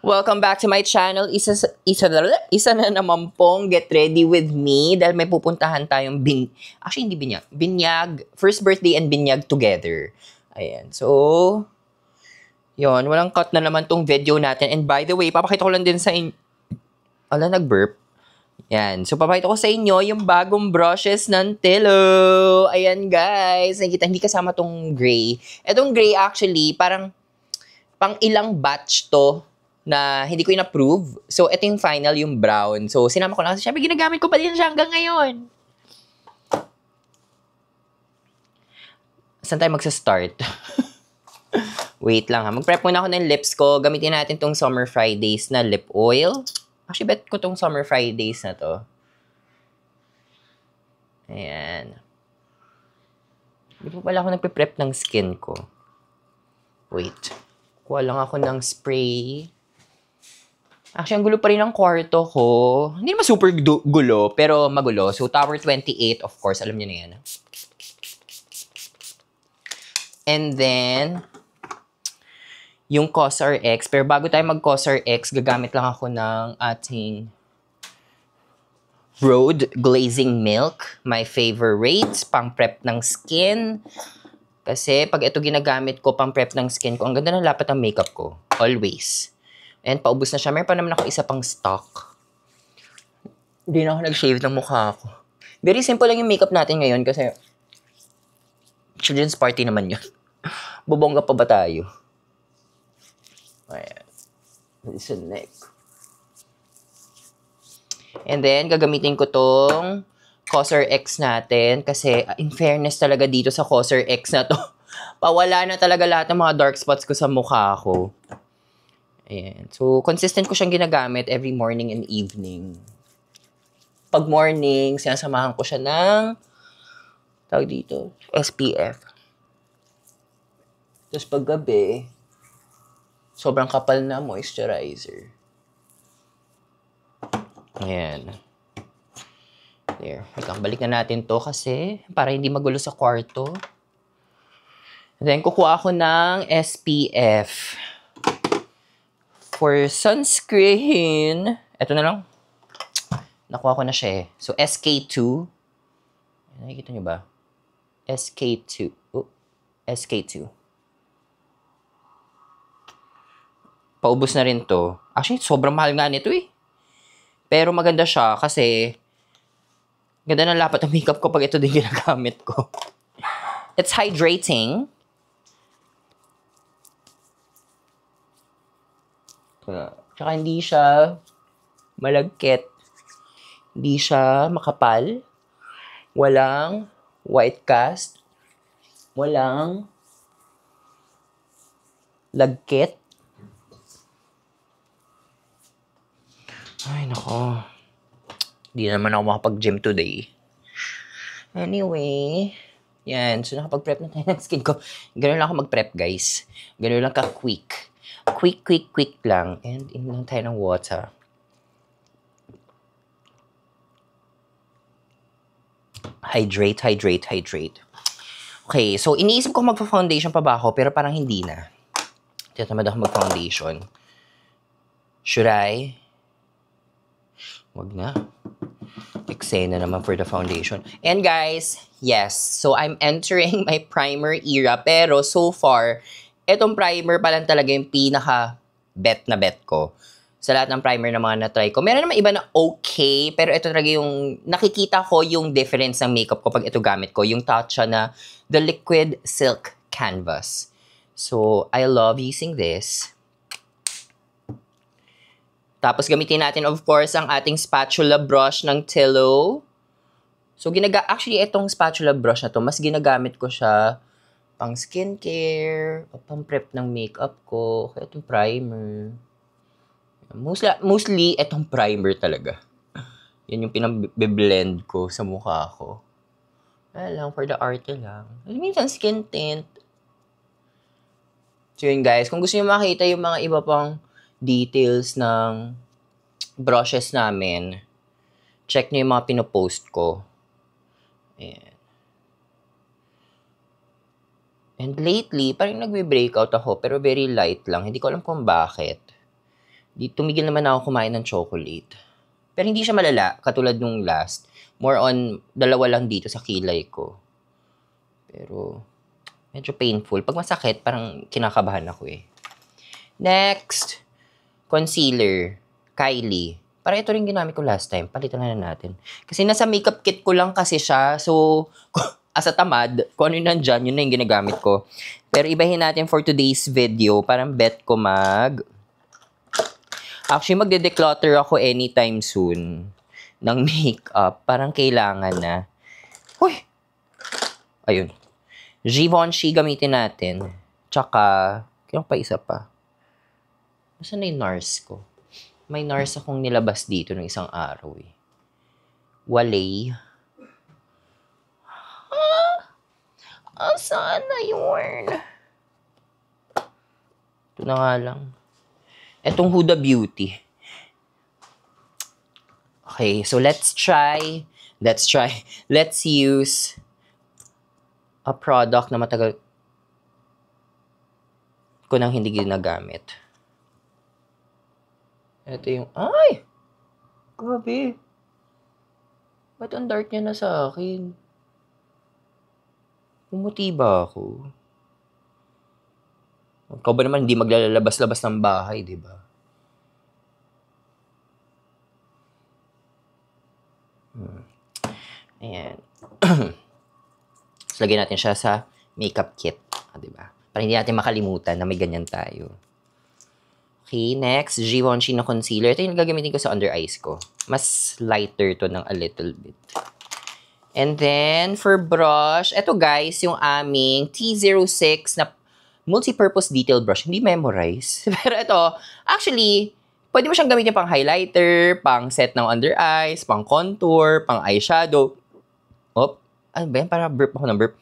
Welcome back to my channel. Isa na naman pong get ready with me dahil may pupuntahan tayong actually hindi binyag. First birthday and binyag together. Ayan. So, yon, walang cut na naman tong video natin. And by the way, papakita ko lang din sa inyo. Ala, nag-burp. Yan. So, papakita ko sa inyo yung bagong brushes ng Tillo. Ayan, guys. Nakikita, hindi kasama tong gray. Etong gray actually, parang pang ilang batch to na hindi ko in-approve. So, ito yung final, yung brown. So, sinama ko lang. Siyempre, ginagamit ko pa din siya hanggang ngayon. Saan tayo magsa-start? Wait lang ha. Mag-prep muna ako ng lips ko. Gamitin natin tong Summer Fridays na lip oil. Actually, bet ko tong Summer Fridays na to. Ayan. Hindi pa pala ako nagpe-prep ng skin ko. Wait. Kuha lang ako ng spray. Actually, ang gulo pa rin ang kwarto ko. Hindi naman super gulo, pero magulo. So, Tower 28, of course. Alam niyo na yan. And then, yung COSRX. X. Pero bago tayo mag-COSRX, X, gagamit lang ako ng ating Rhode Glazing Milk. My favorite. Pang prep ng skin. Kasi, pag ito ginagamit ko, pang prep ng skin ko, ang ganda ng lapat ng makeup ko. Always. And paubos na siya. Meron pa naman ako isa pang stock. Hindi na ako nag-shave ng mukha ko. Very simple lang yung makeup natin ngayon kasi children's party naman yun. Bubongga pa ba tayo? Ayan. This is neck. And then, gagamitin ko tong COSRX natin kasi in fairness talaga dito sa COSRX na to, pawala na talaga lahat ng mga dark spots ko sa mukha ko. Ayan. So, consistent ko siyang ginagamit every morning and evening. Pag morning, sinasamahan ko siya ng tawag dito, SPF. Tapos pag gabi, sobrang kapal na moisturizer. Ayan. There. Balik na natin to kasi para hindi magulo sa kwarto. And then, kukuha ako ng SPF. For sunscreen, eto na lang. Nakuha ko na siya eh. So, SK2. Nakikita nyo ba? SK2. Oh, SK2. Paubos na rin to. Actually, sobrang mahal nga nito eh. Pero maganda siya kasi ganda ng lapat ng makeup ko pag ito din ginagamit ko. It's hydrating. Tsaka hindi siya malagkit. Hindi siya makapal. Walang white cast. Walang lagkit. Ay, nako. Hindi naman ako makapag-gym today. Anyway, yan. So, nakapag-prep na tayo ng skin ko. Ganun lang ako mag-prep, guys. Ganun lang ka-quick. Quick lang. And in lang tayo ng water. Hydrate. Okay, so iniisip ko magpa-foundation pa ba ako, pero parang hindi na. Tinatamad ako mag-foundation. Should I? Wag na. Eksena naman for the foundation. And guys, yes. So I'm entering my primer era, pero so far, etong primer pa lang talaga yung pinaka-bet na bet ko. Sa lahat ng primer na mga na-try ko. Meron naman iba na okay, pero ito talaga yung nakikita ko yung difference ng makeup ko pag ito gamit ko. Yung Tatcha na The Liquid Silk Canvas. So, I love using this. Tapos gamitin natin of course ang ating spatula brush ng Tillo. So, actually itong spatula brush na to, mas ginagamit ko siya pang skincare, o pang prep ng makeup ko, kaya itong primer. Mostly, itong primer talaga. Yan yung pinag-blend ko sa mukha ko. Lang, for the art lang. Minsan, skin tint. So yun guys, kung gusto nyo makita yung mga iba pang details ng brushes namin, check nyo yung mga pinopost ko. Ayan. And lately, parang nagbe-breakout ako, pero very light lang. Hindi ko alam kung bakit. tumigil naman ako kumain ng chocolate. Pero hindi siya malala, katulad nung last. More on, 2 lang dito sa kilay ko. Pero, medyo painful. Pag masakit, parang kinakabahan ako eh. Next, concealer. Kylie. Parang ito rin ginamit ko last time. Palitan na natin. Kasi nasa makeup kit ko lang kasi siya. So, as a tamad, kung ano yun nandyan, yun na yung ginagamit ko. Pero ibahin natin for today's video. Parang bet ko Actually, magde-declutter ako anytime soon ng makeup. Parang kailangan na. Uy! Ayun. Givenchy gamitin natin. Tsaka, kaya pa isa pa. Nasaan na yung NARS ko? May NARS akong nilabas dito ng isang araw eh. Walay. Saan na yun? Ito na nga lang. Etong Huda Beauty. Okay, so let's use a product na matagal ko nang hindi ginagamit. Ito yung, ay! Grabe. Ba't ang dark niya na sa akin? Pumuti ba ako? Ikaw ba naman hindi maglalabas-labas ng bahay, di ba? Ayan. So, lagyan natin siya sa makeup kit. Di ba? Para hindi natin makalimutan na may ganyan tayo. Okay, next, Givenchy na concealer. Ito yung gagamitin ko sa under eyes ko. Mas lighter to ng a little bit. And then, for brush, ito guys, yung aming T06 na multi-purpose detail brush. Hindi memorize. Pero ito, actually, pwede mo siyang gamitin pang highlighter, pang set ng under eyes, pang contour, pang eyeshadow. Ano ba yan? Parang burp ako ng burp.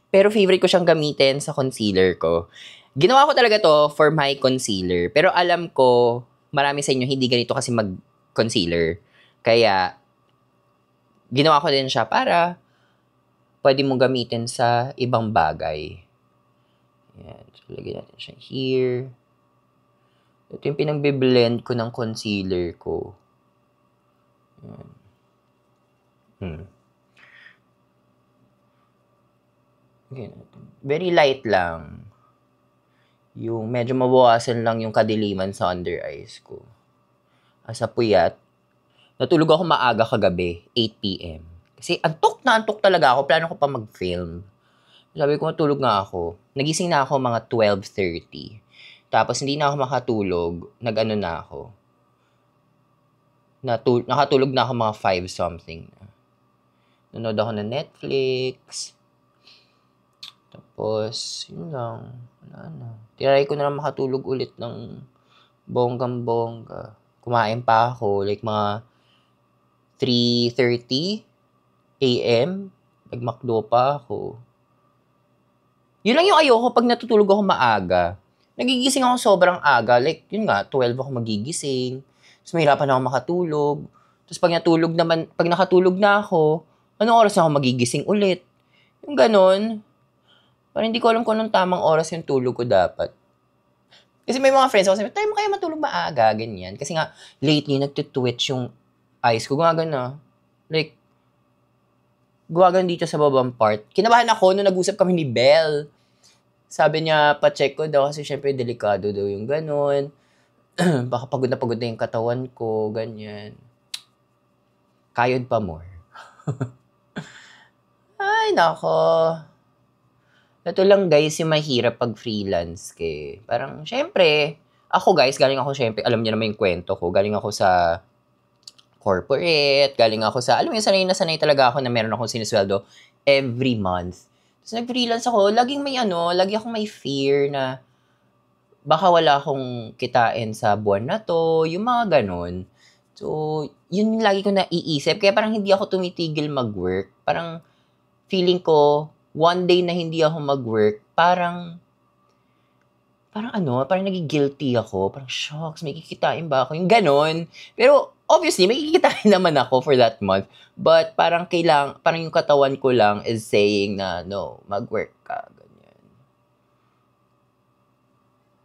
Pero favorite ko siyang gamitin sa concealer ko. Ginawa ko talaga to for my concealer. Pero alam ko, marami sa inyo hindi ganito kasi mag-concealer. Kaya, ginawa ko din siya para pwede mong gamitin sa ibang bagay. Ayan. So, lagyan natin siya here. Ito yung pinagbe-blend ko ng concealer ko. Ayan. Okay. Very light lang. Yung medyo mabawasan lang yung kadiliman sa under eyes ko. Sa puyat, natulog ako maaga kagabi, 8 p.m. Kasi antok talaga ako. Plano ko pa mag-film. Sabi ko, matulog nga ako. Nagising na ako mga 12:30. Tapos hindi na ako makatulog. Nag-ano na ako. Nakatulog na ako mga 5 something na. Nanood ako ng Netflix. Tapos, yun lang. Wala na. Tinry ko na lang makatulog ulit ng bonggang-bongga. Kumain pa ako. Like mga 3:30 a.m. Nag-McDo pa ako. Yun lang yung ayoko pag natutulog ako maaga. Nagigising ako sobrang aga. Like, yun nga, 12 ako magigising. Tapos mahirapan ako makatulog. Tapos pag nakatulog na ako, anong oras na ako magigising ulit? Yung ganon. Parang hindi ko alam kung anong tamang oras yung tulog ko dapat. Kasi may mga friends ako sabi, tayo mo kaya matulog maaga, ganyan. Kasi nga, lately, nagtitwitch yung eyes ko. Gumagana. Like, gumagana dito sa babang part. Kinabahan ako nung nag-usap kami ni Belle. Sabi niya, pa-check ko daw kasi syempre delikado daw yung ganon. Baka pagod na yung katawan ko, ganyan. Kayod pa more. Ay, nako. Ito lang guys, yung mahirap pag freelance kay. Parang, syempre, ako guys, galing ako syempre, alam niyo naman yung kwento ko, galing ako sa corporate, galing ako sa, alam mo yun, sanay talaga ako na meron akong sinisweldo every month. Tapos nag-freelance ako, lagi akong may fear na baka wala akong kitain sa buwan na to, yung mga ganon. So, yun lagi ko naiisip, kaya parang hindi ako tumitigil mag-work. Parang, feeling ko, one day na hindi ako mag-work, parang nagigilty ako. Parang, shocks, may kikitain ba ako? Yung ganon. Pero, obviously, may kikitain naman ako for that month. But, parang yung katawan ko lang is saying na, no, mag-work ka. Ganyan.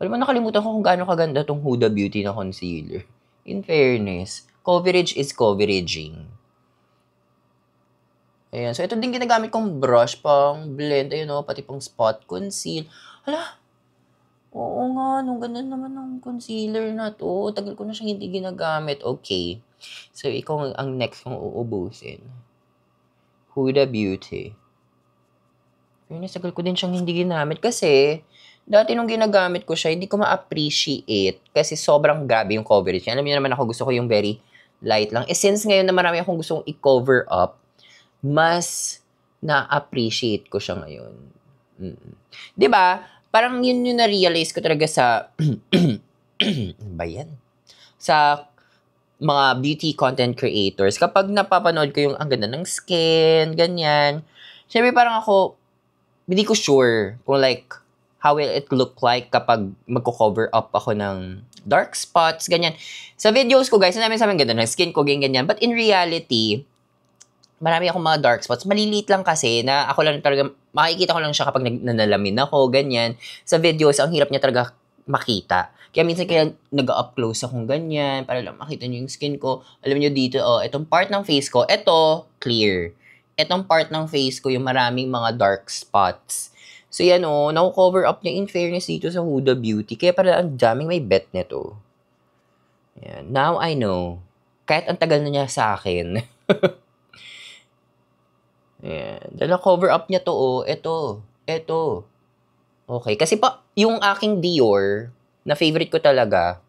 Alam mo, nakalimutan ko kung gaano kaganda tong Huda Beauty na concealer. In fairness, coverage is coveraging. Ayan. So, ito din ginagamit kong brush pang blend. Ayun o, pati pang spot conceal. Hala, oo nga, nung ganda naman ng concealer na to. Tagal ko na siyang hindi ginagamit. Okay. So, ikaw ang next kong uubusin. Huda Beauty. Fairness, tagal ko din siyang hindi ginamit kasi dati nung ginagamit ko siya, hindi ko ma-appreciate kasi sobrang grabe yung coverage. Alam niyo naman ako, gusto ko yung very light lang. Eh, since ngayon na marami akong gustong i-cover up, mas na-appreciate ko siya ngayon. Diba? Parang yun yung na-realize ko talaga sa, ba yan? Sa mga beauty content creators. Kapag napapanood ko yung ang ganda ng skin, ganyan. Siyempre parang ako, hindi ko sure kung like, how will it look like kapag magko-cover up ako ng dark spots, ganyan. Sa videos ko, guys, sinabi sa amin ganda ng skin ko, ganyan. But in reality, marami akong mga dark spots. Maliliit lang kasi na ako lang talaga, makikita ko lang siya kapag nanalamin ako, ganyan. Sa videos, ang hirap niya talaga makita. Kaya minsan kaya nag-up close akong ganyan para lang makita niyo yung skin ko. Alam niyo dito, itong part ng face ko, ito, clear. Itong part ng face ko, yung maraming mga dark spots. So yan na-cover up niya in fairness dito sa Huda Beauty. Kaya para ang daming may bet nito. Yan. Now I know. Kahit ang tagal na niya sa akin. Ayan. Dahil na-cover up niya to, ito. Okay. Kasi pa, yung aking Dior, na favorite ko talaga,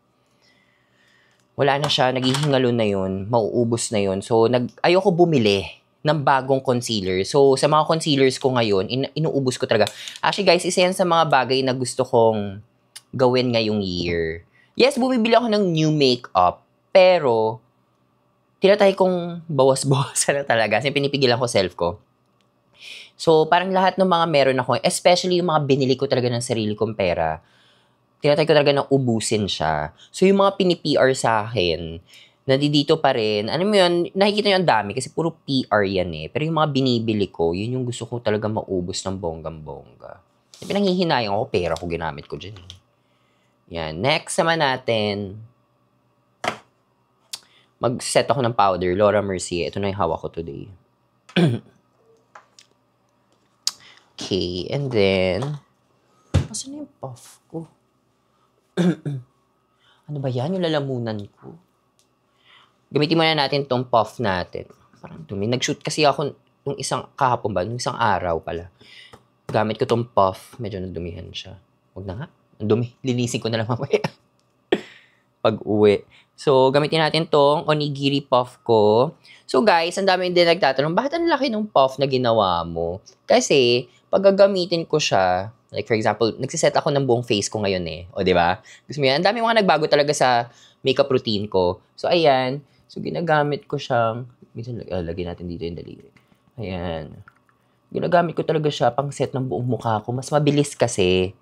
wala na siya, naghihingalo na yun, mauubos na yun. So, ayoko bumili ng bagong concealer. So, sa mga concealers ko ngayon, inuubos ko talaga. Actually, guys, isa yan sa mga bagay na gusto kong gawin ngayong year. Yes, bumibili ako ng new makeup, pero tinatry kong bawas-bawasan na talaga. Kasi pinipigilan ko self ko. So, parang lahat ng mga meron ako, especially yung mga binili ko talaga ng sarili kong pera, tinatry ko talaga na ubusin siya. So, yung mga pini-PR sa akin, nandito pa rin. Ano mo yun, nakikita nyo ang dami kasi puro PR yan eh. Pero yung mga binibili ko, yun yung gusto ko talaga maubos ng bonggang-bongga. Pinanghihinayang ako, pera ko ginamit ko dyan. Yan. Next naman natin, mag-set ako ng powder. Laura Mercier. Ito na yung hawak ko today. Okay, and then, asan na yung puff ko? Ano ba yan? Yung lalamunan ko. Gamitin muna natin tong puff natin. Parang dumi. Nag-shoot kasi ako nung isang kahapon ba? Nung isang araw pala. Gamit ko tong puff. Medyo nadumihan siya. Huwag na nga. Ang dumi. Linisin ko na lang mamaya. Pag-uwi. So, gamitin natin tong onigiri puff ko. So, guys, ang dami din nagtatanong, bakit ang laki ng puff na ginawa mo? Kasi, pag gagamitin ko siya, like for example, nagsiset ako ng buong face ko ngayon eh. O, di ba? Gusto mo yan? Ang dami mga nagbago talaga sa makeup routine ko. So, ayan. So, ginagamit ko siyang, minsan lagyan natin dito yung daliri. Ayan. Ginagamit ko talaga siya pang set ng buong mukha ko. Mas mabilis kasi.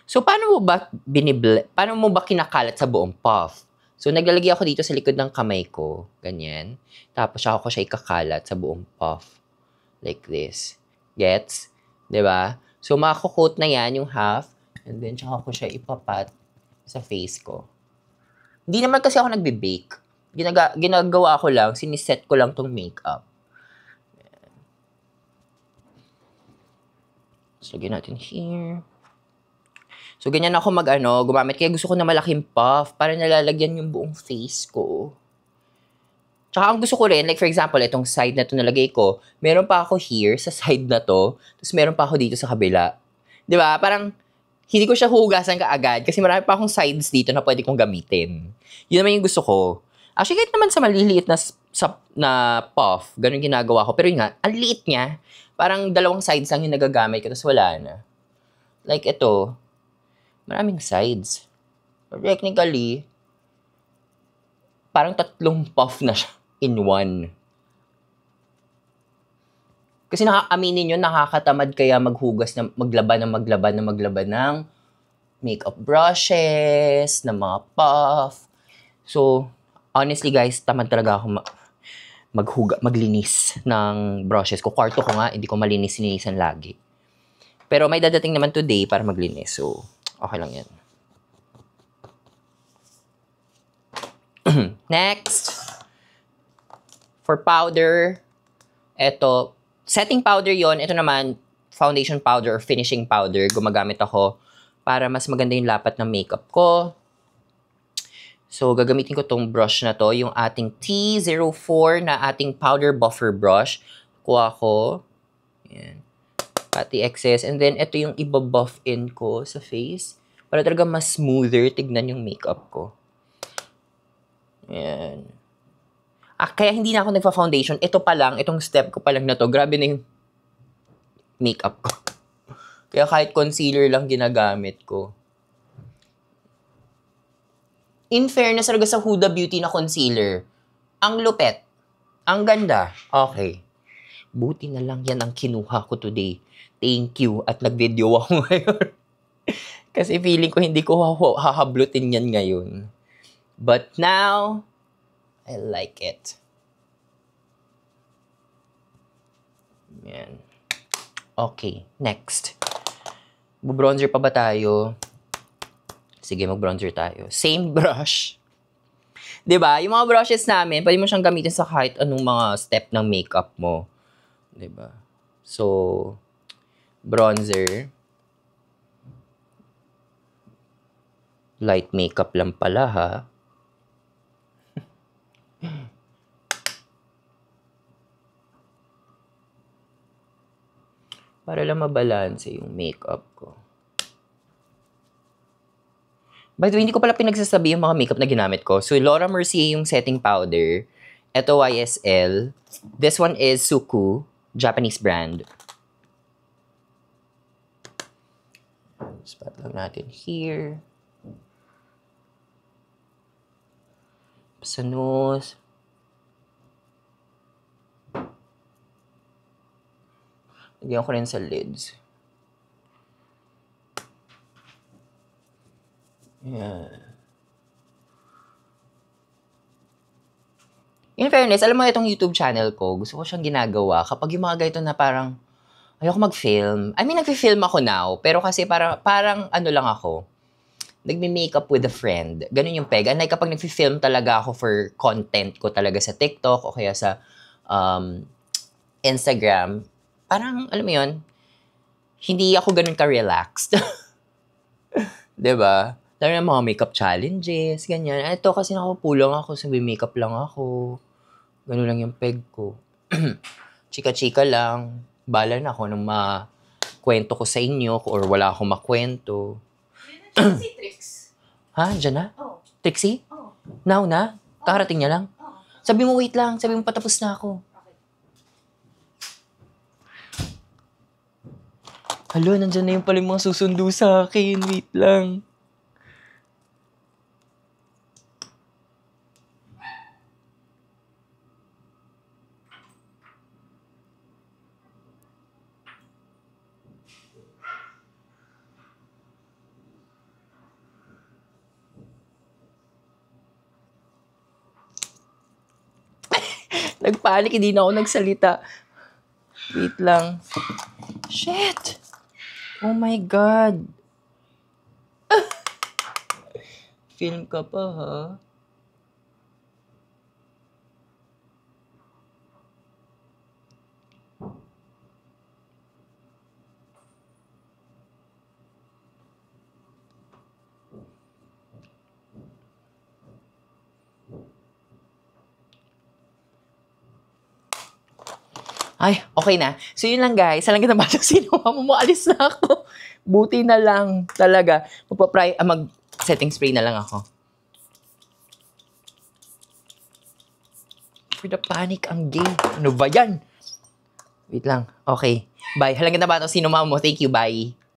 So, paano mo ba kinakalat sa buong puff? So, naglalagay ako dito sa likod ng kamay ko. Ganyan. Tapos, ako siya ikakalat sa buong puff. Like this. Gets? Diba? So, makakukot na yan yung half. And then, tsaka ko siya ipapat sa face ko. Hindi naman kasi ako nagbe-bake. Ginagawa ko lang, siniset ko lang tong makeup. Ayan. So, lagyan natin here. So, ganyan ako gumamit. Kaya gusto ko na malaking puff para nalalagyan yung buong face ko. Tsaka ang gusto ko rin, like for example, itong side na to nalagay ko, meron pa ako here sa side na to, tapos meron pa ako dito sa kabila. Di ba? Parang, hindi ko siya hugasan kaagad kasi marami pa akong sides dito na pwede kong gamitin. Yun naman yung gusto ko. Actually, kahit naman sa maliliit na puff, ganun ginagawa ko. Pero yun nga, ang liit niya, parang dalawang sides lang yung nagagamit ko, tapos wala na. Like ito, maraming sides. But technically, parang 3 puff na siya in one. Kasi aminin nyo, nakakatamad kaya maghugas, maglaban ng makeup brushes, ng mga puff. So, honestly guys, tamad talaga ako maglinis ng brushes ko. Kwarto ko nga, hindi ko malinis-linisan lagi. Pero may dadating naman today para maglinis. So, okay lang yan. Next, for powder, eto, setting powder yon. Ito naman, foundation powder or finishing powder. Gumagamit ako para mas maganda yung lapat ng makeup ko. So, gagamitin ko tong brush na to, yung ating T04 na ating powder buffer brush. Kuha ko. Ayan. Pati excess. And then, ito yung ibabuff in ko sa face. Para talaga mas smoother tignan yung makeup ko. Ayan. Kaya hindi na ako nagpa-foundation. Ito pa lang, itong step ko pa lang na to. Grabe na yung makeup ko. Kaya kahit concealer lang ginagamit ko. In fairness talaga sa Huda Beauty na concealer, ang lupet. Ang ganda. Okay. Buti na lang yan ang kinuha ko today. Thank you. At nag-video ako ngayon. Kasi feeling ko hindi ko hahablutin yan ngayon. But now, I like it. Yan. Okay, next. Bronzer pa ba tayo? Sige, mag-bronzer tayo. Same brush. 'Di ba? Yung mga brushes namin, pwede mo siyang gamitin sa kahit anong mga step ng makeup mo. 'Di ba? So, bronzer. Light makeup lang pala, ha? Para lang mabalanse yung makeup ko. By the way, hindi ko pala pinagsasabi yung mga makeup na ginamit ko. So, Laura Mercier yung setting powder. Ito, YSL. This one is Suku, Japanese brand. Spot lang natin here. Sa nose. Lagyan ko rin sa lids. Yeah. In fairness, alam mo itong YouTube channel ko, gusto ko siyang ginagawa kapag yung mga ganito na parang ayoko mag-film. I mean, nag-film ako now, pero kasi parang ano lang ako, nagme-makeup with a friend. Ganun yung peg. Like kapag nag-film talaga ako for content ko talaga sa TikTok o kaya sa Instagram, parang, alam mo yun, hindi ako ganun ka-relaxed. 'Di ba? Lalo na mga makeup challenges, ganyan. Ito kasi nakapulang ako, sabi makeup lang ako. Ganun lang yung peg ko. Chika-chika lang. Bala na ako nung makwento ko sa inyo or wala akong makwento. Diyan na si Trix. Ha? Diyan na? Oo. Trixie? Oo. Now na? Kakarating niya lang? Oo. Sabi mo wait lang. Sabi mo patapos na ako. Okay. Hala, nandyan na yung pala yung mga susundo sa akin. Wait lang. Nagpanik, hindi na ako nagsalita. Wait lang. Shit! Oh my God. Film ka pa, ha? Ay, okay na. So, yun lang guys. Sa lang kita batang sinuha mo, maalis na ako. Buti na lang talaga. Mag-setting spray na lang ako. For the panic, ang gay. Ano ba yan? Wait lang. Okay. Bye. Halang kita batang sinuha mo. Thank you. Bye.